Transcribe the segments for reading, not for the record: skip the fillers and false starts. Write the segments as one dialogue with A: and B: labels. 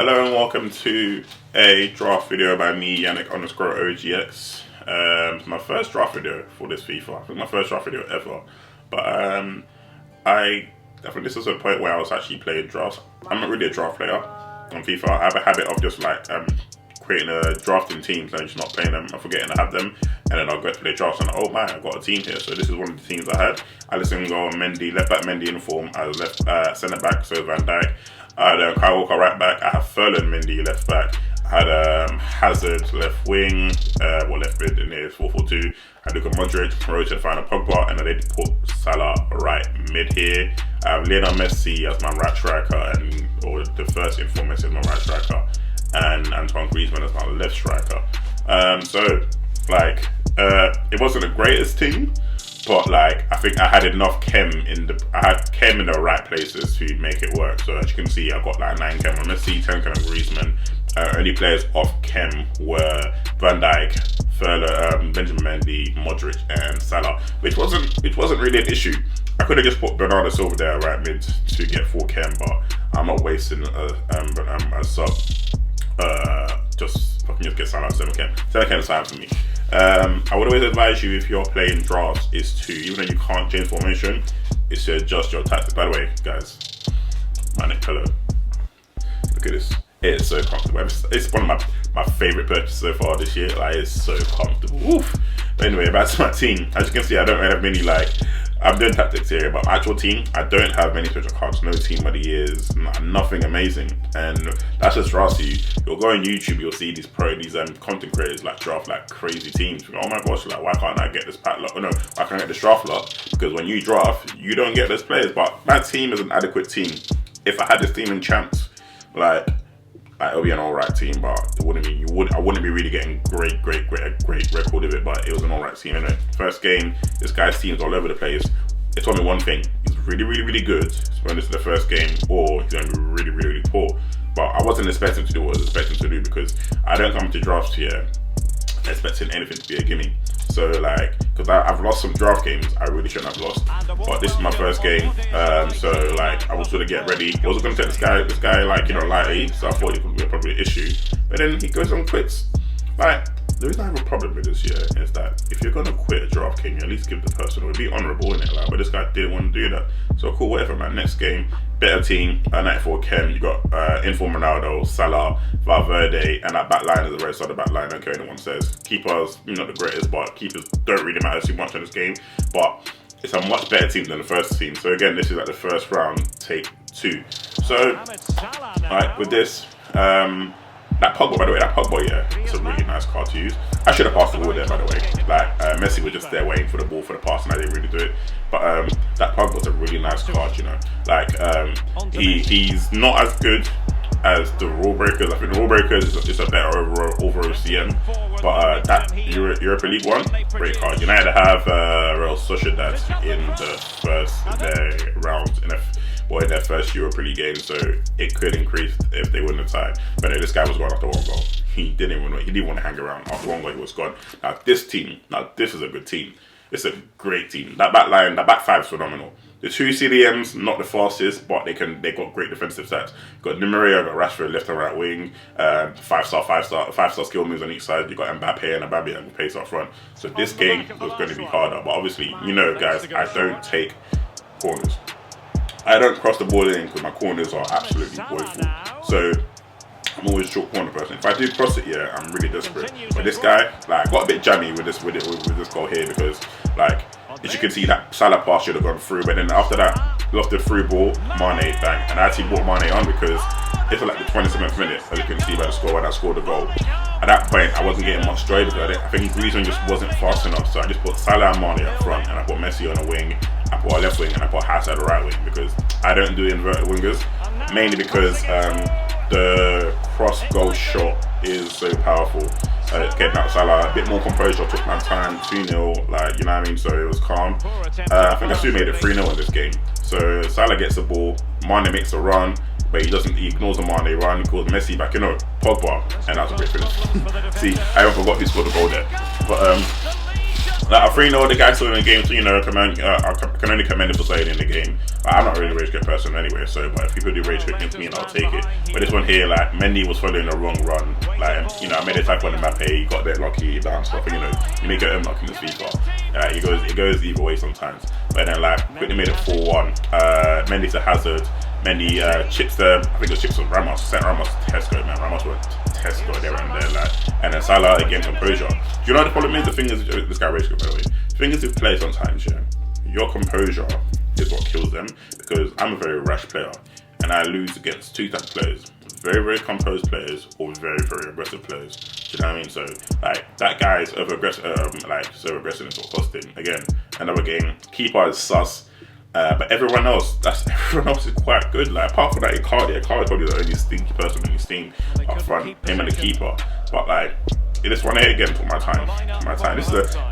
A: Hello and welcome to a draft video by me, Yannick_OGX. It's my first draft video for this FIFA. I think my first draft video ever. But I think this is a point where I was actually playing drafts. I'm not really a draft player on FIFA. I have a habit of just like creating a drafting teams and just not playing them and forgetting I have them, and then I'll go to play drafts and oh man, I've got a team here. So this is one of the teams I had. I listened to Mendy, left back Mendy in form. I was left centre back, so Van Dijk. I had Kyle Walker right back. I have Furlan Mendy left back. I had Hazard left wing, left mid in the 4-4-2. I had Luka Modric, Roach and final Pogba, and then they put Salah right mid here. Lionel Messi as my right striker, or the first inform Messi as my right striker, and Antoine Griezmann as my left striker. It wasn't the greatest team, but like I think I had enough chem in the right places to make it work. So as you can see, I got like 9 chem on Messi, 10 chem on Griezmann. Only players off chem were Van Dijk, Furlan, Benjamin Mendy, Modric, and Salah, which wasn't really an issue. I could have just put Bernardo Silva there right mid to get 4 chem, but I'm not wasting a sub. Just get Salah 7 chem. 7 chem is fine for me. I would always advise you, if you're playing drafts, is to, even though you can't change formation, is to adjust your tactics. By the way, guys, my neck pillow, look at this. It is so comfortable. It's one of my favourite purchases so far this year. Like, it's so comfortable. Oof. But anyway, back to my team. As you can see, I don't really have many, I'm doing tactics here, but my actual team, I don't have many special cards. No team of the years, nothing amazing. And that's just for us. You'll go on YouTube, you'll see these content creators draft like crazy teams. Oh my gosh, why can't I get this pack lot? Oh no, why can't I get this draft lot? Because when you draft, you don't get those players. But my team is an adequate team. If I had this team in champs, it'll be an alright team, but I wouldn't be really getting great record of it, but it was an alright team anyway. First game, this guy's team's all over the place. It's only one thing: he's really good when this is the first game, or he's going to be really poor. But I wasn't expecting to do what I was expecting to do, because I don't come to drafts here expecting anything to be a gimme. So because I've lost some draft games I really shouldn't have lost, but this is my first game, so I was gonna get ready. I wasn't gonna take this guy lightly, so I thought it would be probably an issue. But then he goes and quits. The reason I have a problem with this year is that if you're gonna quit a draft game, you at least give the person, it would be honourable in it. But this guy didn't want to do that. So cool, whatever, man. Next game, better team, 94 chem. You got Inform Ronaldo, Salah, Valverde, and that back line is a very solid back line. I don't care what anyone says. Keepers, not the greatest, but keepers don't really matter too much in this game. But it's a much better team than the first team. So again, this is the first round, take 2. So, with this, that Pogba, by the way, it's a really nice card to use. I should have passed the ball there, by the way. Messi was just there waiting for the ball for the pass, and I didn't really do it. But that Pogba's a really nice card, he's not as good as the Rule Breakers. I think the Rule Breakers is a better overall CM. But that Europa League one, great card. United have Real Sociedad in their rounds in their first Europa League game, so it could increase if they wouldn't have tied. But no, this guy was gone after 1 goal. He didn't want to hang around. After 1 goal, he was gone. This is a good team. It's a great team. That back line, that back 5 is phenomenal. The 2 CDMs, not the fastest, but they got great defensive stats. Got Di Maria, got Rashford left and right wing, 5-star skill moves on each side. You got Mbappe and Ababi with pace up front. So this game was going to be harder. But obviously, guys, I don't take corners. I don't cross the ball in because my corners are absolutely woeful. So I'm always a short corner person. If I do cross it, I'm really desperate. But this guy, I got a bit jammy with this goal here, because as you can see, that Salah pass should have gone through, but then after that, lost the through ball, Mane bang, and I actually brought Mane on because it's the 27th minute, as you can see by the score, when I scored the goal. At that point, I wasn't getting much joy because I think Griezmann just wasn't fast enough, so I just put Salah and Mane up front, and I put Messi on the wing, I put a left wing, and I put Hazard the right wing, because I don't do inverted wingers, mainly because the cross goal shot is so powerful. Getting out Salah, a bit more composure, took my time, 2-0, you know what I mean, so it was calm. I think I still made it 3-0 in this game. So Salah gets the ball, Mane makes a run, but he ignores the Mane run, he calls Messi back, Pogba, and that's a great finish. See, I even forgot who scored the goal there. But Like, a 3-0, the guy still in the game, so, you know, I can only commend him for staying in the game. Like, I'm not really a rage quit person anyway, so, but if people do rage quit against me, I'll take it. But this one here, like, Mendy was following the wrong run. Like, you know, I made a type on the map here, he got a bit lucky, he bounced off, you know, you make it unlucky in this FIFA. It goes either way sometimes. But then, like, quickly made it 4-1. Mendy to Hazard. Mendy chips I think it was chips on Ramos, sent Ramos to Tesco, man. Ramos went to Tesco there and there, like, and then Salah again composure. Do you know what the problem is? The thing is, this guy rage quit, by the way. The thing is with players sometimes, yeah, your composure is what kills them, because I'm a very rash player and I lose against two types of players: very, very composed players or very, very aggressive players. Do you know what I mean? So, like, that guy is over aggressive, so aggressive is what cost him. Again, another game, keeper is sus. But everyone else is quite good. Like, apart from that, Icardi is probably the only stinky person in his team up front, him and the keeper. But like, this one here again took my time.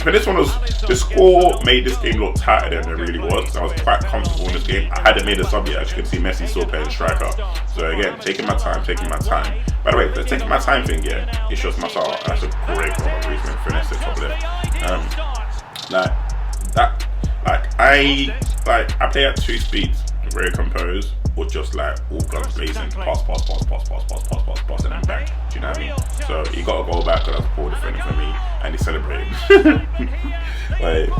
A: This one was, the score made this game look tighter than it really was. I was quite comfortable in this game. I hadn't made a sub yet. As you can see, Messi still playing striker. So again, taking my time. By the way, the taking my time thing, yeah, it shows my style. That's a great goal. Griezmann finesse it top left. I play at 2 speeds, very composed, or just like all guns blazing, pass, and then bang. Do you know what I mean? So he got a goal back because that's poor defending for me, and he celebrated. Like,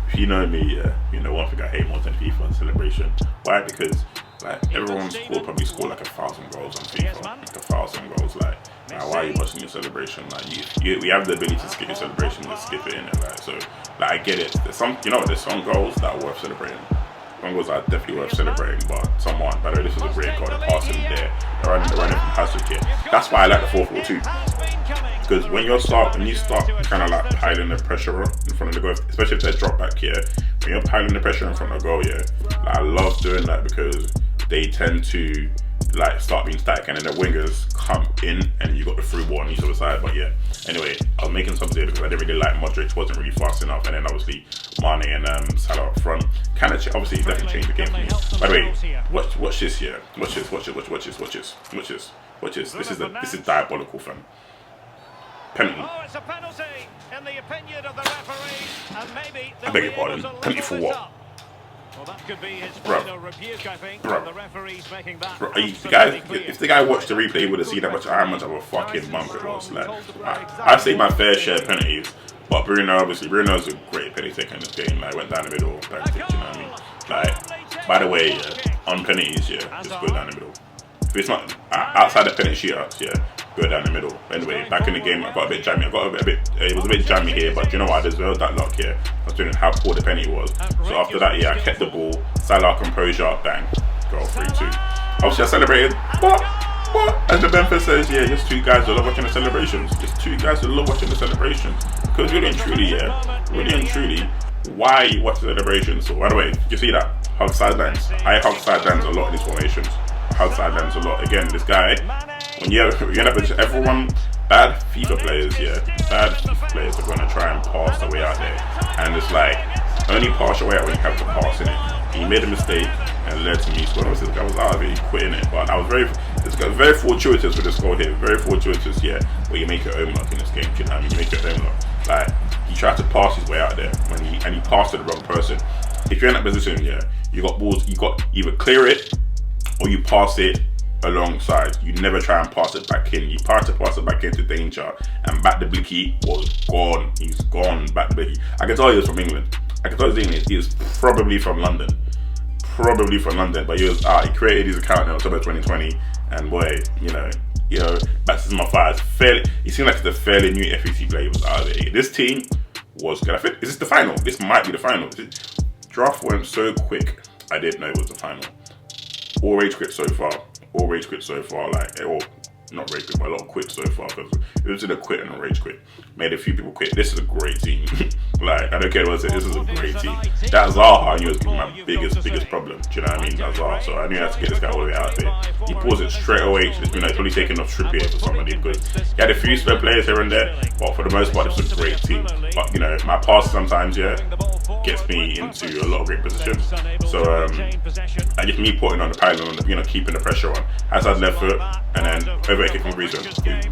A: if you know me, yeah, you know one thing I hate more than FIFA: celebration. Why? Because like everyone's probably scored like 1,000 goals on FIFA, like 1,000 goals. Like, why are you watching your celebration? Like, we have the ability to skip your celebration, to skip it in it. Like, so, like, I get it. There's some goals that are worth celebrating. Some goals are definitely worth celebrating, but some aren't. By the way, this is a great goal. They're passing there. They're running from Hazard here. That's why I like the 4-4-2. Because when you start kind of like piling the pressure in front of the goal, especially if they drop back here, when you're piling the pressure in front of the goal, yeah, like, I love doing that because they tend to like start being static, and then the wingers come in and you got the through ball on each other side. But yeah, anyway, I was making some here because I didn't really like Modric, wasn't really fast enough, and then obviously Mane and Salah up front kind of obviously definitely changed the game for me. By the way, watch this here. Watch this. This is diabolical, fam. Penalty.
B: Oh, it's a penalty in the opinion of the referee, and maybe
A: I beg your pardon. Penalty for what?
B: Well, that could be his final rebuke, I think. The referee's making that.
A: If the guy watched the replay, he would have seen how much of a fucking bump it was. Like, I say my fair share of penalties, but Bruno's a great penalty taker in this game. Like, went down the middle, back to, you know what I mean? Like, by the way, on penalties, yeah, just go down the middle. If it's not outside the penalty shootouts, yeah, go down the middle. Anyway, back in the game, I got a bit jammy. It was a bit jammy here, but you know what? I deserved that luck here. Considering how poor the penalty was. So after that, yeah, I kept the ball. Salah composure, bang, goal 3-2. Obviously, I celebrated. What? As the Benford says, yeah, just two guys that love watching the celebrations. Just two guys that love watching the celebrations. Because really and truly, why you watch the celebrations? So by the way, you see that hug sidelines? I hug sidelines a lot in these formations. Hug sidelines a lot. Again, this guy. When you end up with everyone, bad FIFA players, bad FIFA players are going to try and pass the way out there. And it's like, only pass your way out when you have to pass in it. He made a mistake and led to me scoring. Obviously, I was out of it, he quit in it. But I was very fortuitous with this goal here. Very fortuitous, yeah. Where you make your own luck in this game. You know what I mean? You make your own luck. Like, he tried to pass his way out there and he passed to the wrong person. If you're in that position, yeah, you got balls, you got either clear it or you pass it alongside. You never try and pass it back in. You try to pass it back into danger, and Back the Blicky was gone. He's gone. Back the Blicky. I can tell he was from England. I can tell he was probably from London. But he was he created his account in October 2020, and boy, you know, baptism of fire. He seemed like it's a fairly new FUT player. He was out of it. This team was good. I think, is this the final? This might be the final. Draft went so quick, I didn't know it was the final. All rage quit so far, like, or not rage quit, but a lot of quit so far, because it was in a quit and a rage quit. Made a few people quit. This is a great team. Like, I don't care what I say, this is a great team. That Zaha, I knew was my biggest problem. Do you know what I mean? That Zaha. So I knew I had to get this guy all the way out there. He paused it straight away. It's been like probably taking off Trippier for somebody, because he had a few spare players here and there, but for the most part, it's a great team. But, you know, my pass sometimes, gets me into a lot of great positions. So, I just me putting on the pylon, on keeping the pressure on. Hazard left foot, and then over a kick from Griezmann.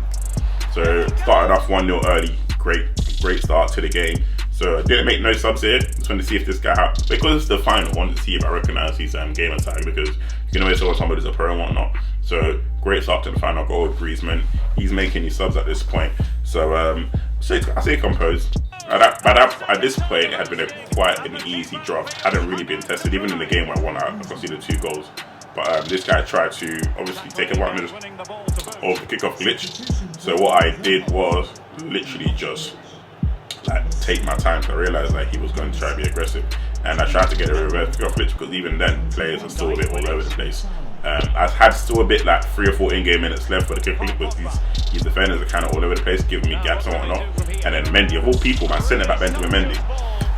A: So started off 1-0 early. Great start to the game. So I didn't make no subs here. Just wanted to see if this guy, because it's the final, I wanted to see if I recognize his gamer tag, because you can always tell somebody's a pro and whatnot. So great start to the final goal with Griezmann. He's making his subs at this point. So I say composed. At this point, it had been quite an easy draft. Hadn't really been tested, even in the game where I won. I conceded 2 goals. But this guy tried to obviously take advantage of the kickoff glitch. So what I did was literally just like take my time to realize that he was going to try to be aggressive, and I tried to get a reverse kickoff glitch, because even then players are still a bit all over the place. I had still a bit like 3 or 4 in-game minutes left for the kickoff glitch, because these defenders are kind of all over the place, giving me gaps and whatnot. And then Mendy, of all people, my centre back Benjamin Mendy.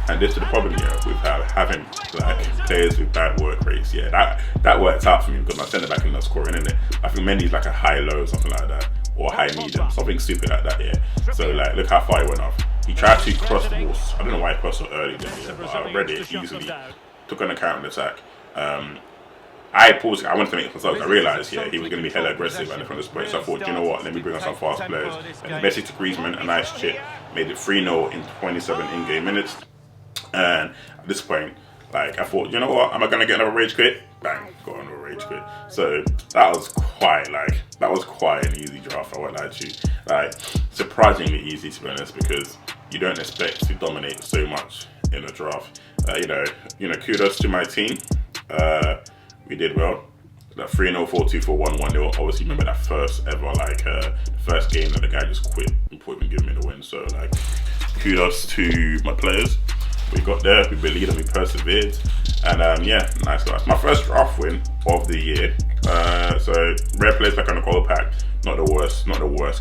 A: And this is the problem here with having like players with bad work rates. Yeah, that worked out for me, because my centre back ended up scoring, innit? I think Mendy's like a high-low, something like that, or high-medium, something stupid like that. Yeah. So like, look how far he went off. He tried to cross the balls. I don't know why he crossed so early then, yeah, but I read it easily. Took on a counter attack. I paused. I wanted to make myself. I realised, yeah, he was going to be hella aggressive from this point. So I thought, you know what? Let me bring on some fast players. And Messi to Griezmann, a nice chip, made it 3-0 in 27 in-game minutes. And at this point, like, I thought, you know what? Am I going to get another rage quit? Bang, got another rage quit. So that was quite an easy draft. I won't lie to you. Like, surprisingly easy, to be honest, because you don't expect to dominate so much in a draft. You know, kudos to my team. We did well. That 3-0, 4-2, 4-1-1. They will obviously remember that first ever, like, first game that the guy just quit before even giving me the win. So, like, kudos to my players. We got there, we believed, and we persevered. And yeah, nice guys. My first draft win of the year. So rare players back on the gold pack. Not the worst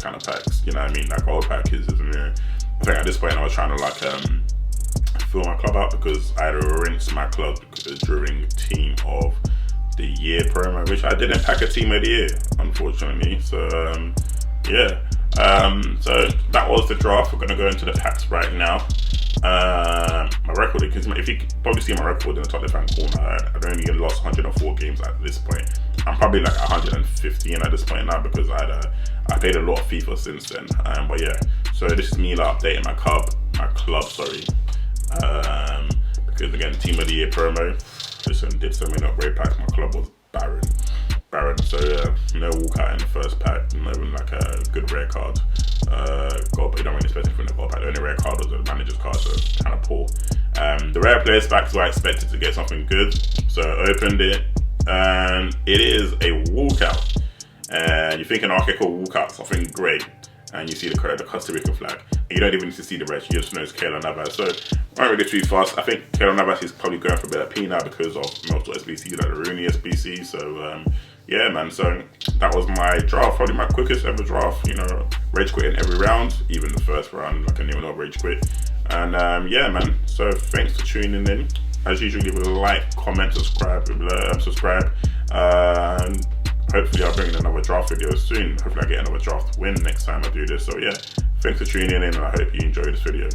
A: kind of packs. You know what I mean? That gold pack is I think at this point I was trying to like fill my club out, because I had to rinse my club during team of the year promo, which I didn't pack a team of the year, unfortunately. So yeah. So that was the draft. We're gonna go into the packs right now. My record, because if you probably see my record in the top left-hand corner, I've only lost 104 games at this point. I'm probably like 115 at this point now, because I played a lot of FIFA since then. But yeah, so this is me like updating my club, because again, team of the year promo. Did so many upgrade packs. My club was barren. So no walkout in the first pack. No like a good rare card. Gold, but you don't really expect anything from the gold pack. The only rare card was the manager's card, so it's kind of poor. The rare players packs were expected to get something good, so I opened it, and it is a walkout. And you're thinking, okay, cool, walkout, something great. And you see the Costa Rican flag. And you don't even need to see the rest, you just know it's Keylor Navas. So, I won't really too fast. I think Keylor Navas is probably going for a bit of P now because of multiple SBCs, like the Rooney SBC. So, yeah, man. So, that was my draft, probably my quickest ever draft. You know, rage quit in every round, even the first round, like a nil rage quit. And, yeah, man. So, thanks for tuning in. As usual, leave a like, comment, subscribe. And hopefully I'll bring in another draft video soon. Hopefully I get another draft win next time I do this. So yeah, thanks for tuning in, and I hope you enjoyed this video.